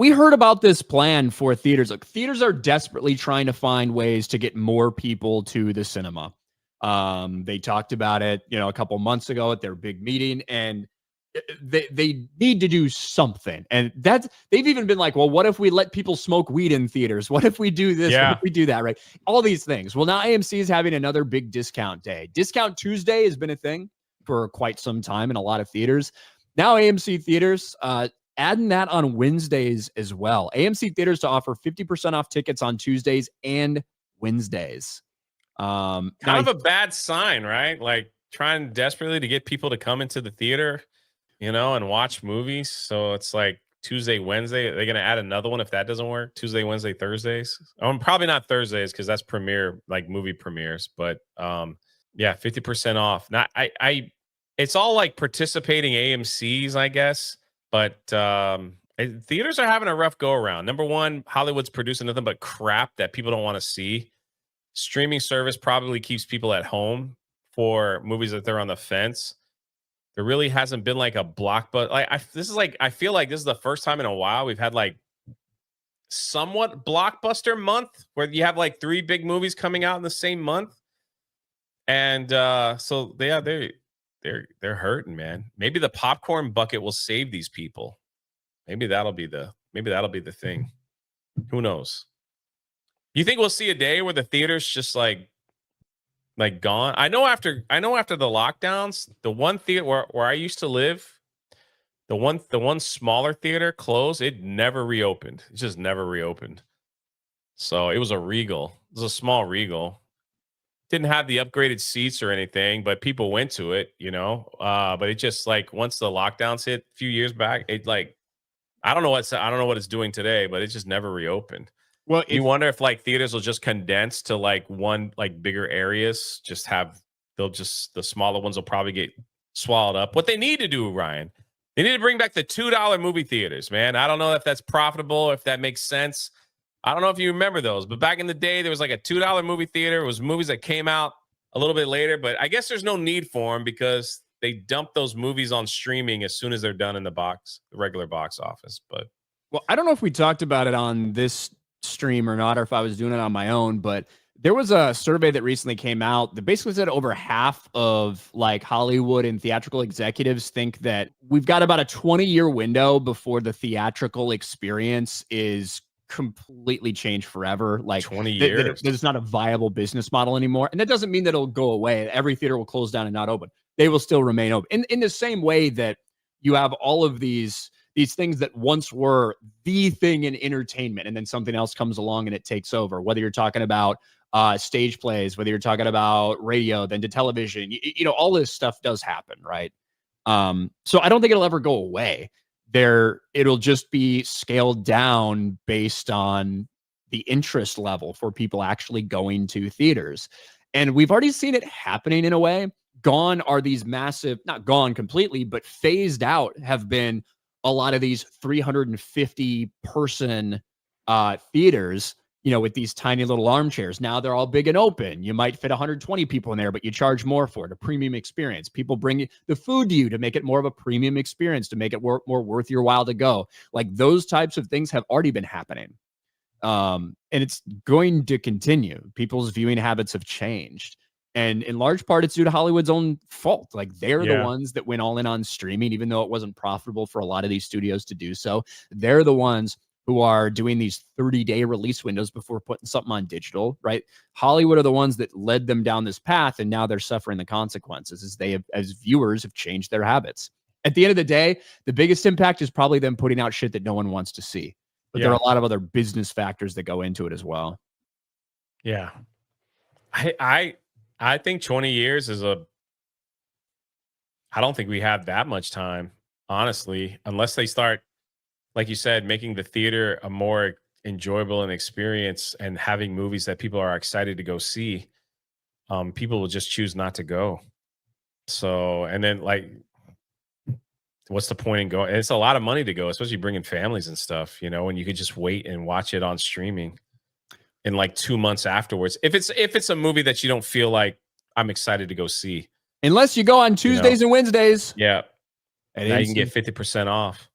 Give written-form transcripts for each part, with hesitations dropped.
We heard about this plan for theaters. Like, theaters are desperately trying to find ways to get more people to the cinema. They talked about it, a couple months ago at their big meeting, and they need to do something. And they've even been like, well, what if we let people smoke weed in theaters? What if we do this? What if we do that? Right? All these things. Well, now AMC is having another big discount day. Discount Tuesday has been a thing for quite some time in a lot of theaters. Now AMC theaters, adding that on Wednesdays as well. AMC theaters to offer 50% off tickets on Tuesdays and Wednesdays. Kind of a bad sign, right? Like trying desperately to get people to come into the theater, and watch movies. So it's like Tuesday, Wednesday. They're going to add another one if that doesn't work. Tuesday, Wednesday, Thursdays. Probably not Thursdays because that's premiere, like movie premieres. But yeah, 50% off. Now, it's all like participating AMCs, I guess. But theaters are having a rough go around. Number one, Hollywood's producing nothing but crap that people don't want to see. Streaming service probably keeps people at home for movies that they're on the fence. There really hasn't been like a blockbuster. I feel like this is the first time in a while we've had like somewhat blockbuster month where you have like 3 big movies coming out in the same month. And so they're hurting, man. Maybe the popcorn bucket will save these people. Maybe that'll be the thing. Who knows? You think we'll see a day where the theater's just like gone? I know after the lockdowns, the one theater where I used to live, the one smaller theater closed. It never reopened. It just never reopened. So it was a Regal. It was a small Regal. Didn't have the upgraded seats or anything, but people went to it, but it just like once the lockdowns hit a few years back, it like I don't know what it's doing today, but it just never reopened. Well, you wonder if like theaters will just condense to like one like bigger areas, the smaller ones will probably get swallowed up. What they need to do, Ryan, they need to bring back the $2 movie theaters, man. I don't know if that's profitable, if that makes sense. I don't know if you remember those, but back in the day, there was like a $2 movie theater. It was movies that came out a little bit later, but I guess there's no need for them because they dump those movies on streaming as soon as they're done in the regular box office. But well, I don't know if we talked about it on this stream or not, or if I was doing it on my own, but there was a survey that recently came out that basically said over half of like Hollywood and theatrical executives think that we've got about a 20-year window before the theatrical experience is completely changed forever. Like 20 years. There's not a viable business model anymore. And that doesn't mean that it'll go away. Every theater will close down and not open. They will still remain open. In the same way that you have all of these things that once were the thing in entertainment, and then something else comes along and it takes over, whether you're talking about stage plays, whether you're talking about radio, then to television, all this stuff does happen, right? So I don't think it'll ever go away. It'll just be scaled down based on the interest level for people actually going to theaters. And we've already seen it happening in a way. Gone are these massive, not gone completely, but phased out have been a lot of these 350 person theaters, with these tiny little armchairs. Now they're all big and open. You might fit 120 people in there, but you charge more for it, a premium experience. People bring the food to you to make it more of a premium experience, to make it more worth your while to go. Like those types of things have already been happening. And it's going to continue. People's viewing habits have changed. And in large part, it's due to Hollywood's own fault. Like they're the ones that went all in on streaming, even though it wasn't profitable for a lot of these studios to do so. They're the ones who are doing these 30-day release windows before putting something on digital, right? Hollywood are the ones that led them down this path, and now they're suffering the consequences as viewers have changed their habits. At the end of the day, the biggest impact is probably them putting out shit that no one wants to see. But there are a lot of other business factors that go into it as well. Yeah. I think 20 years I don't think we have that much time, honestly, unless they start, like you said, making the theater a more enjoyable an experience and having movies that people are excited to go see. People will just choose not to go. So, and then like, what's the point in going? And it's a lot of money to go, especially bringing families and stuff, and you could just wait and watch it on streaming in like 2 months afterwards. If it's a movie that you don't feel like I'm excited to go see. Unless you go on Tuesdays and Wednesdays. Yeah. And now you can get 50% off.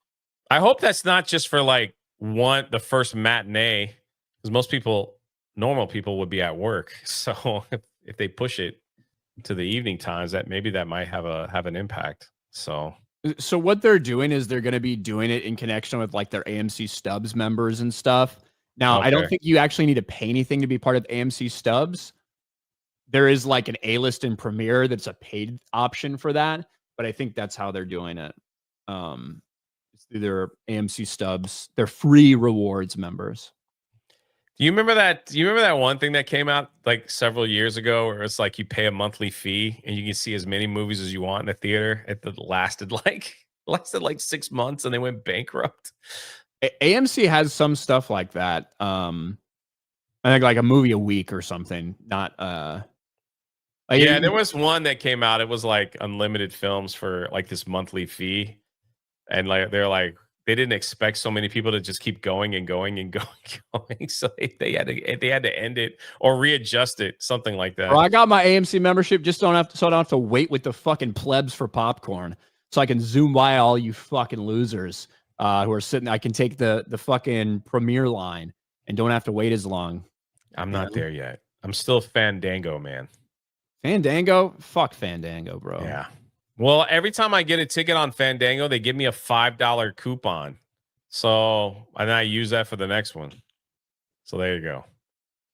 I hope that's not just for like want the first matinee, because most people, normal people, would be at work. So if they push it to the evening times, that maybe that might have an impact. So what they're doing is they're going to be doing it in connection with like their AMC Stubs members and stuff. Now, I don't think you actually need to pay anything to be part of AMC Stubs. There is like an A-list and Premiere that's a paid option for that, but I think that's how they're doing it. It's through their AMC Stubs. They're free rewards members. Do you remember that? Do you remember that one thing that came out like several years ago, where it's like you pay a monthly fee and you can see as many movies as you want in the theater? It lasted like 6 months and they went bankrupt. AMC has some stuff like that. I think like a movie a week or something. Not yeah, there was one that came out. It was like unlimited films for like this monthly fee, and like they're like, they didn't expect so many people to just keep going and going and going. So they had to end it or readjust it, something like that. Bro, I got my AMC membership so I don't have to wait with the fucking plebs for popcorn, so I can zoom by all you fucking losers who are sitting. I can take the fucking premiere line and don't have to wait as long. I'm not there yet. I'm still Fandango, man. Fandango? Fuck Fandango, bro. Yeah. Well, every time I get a ticket on Fandango, they give me a $5 coupon. So, and I use that for the next one. So there you go.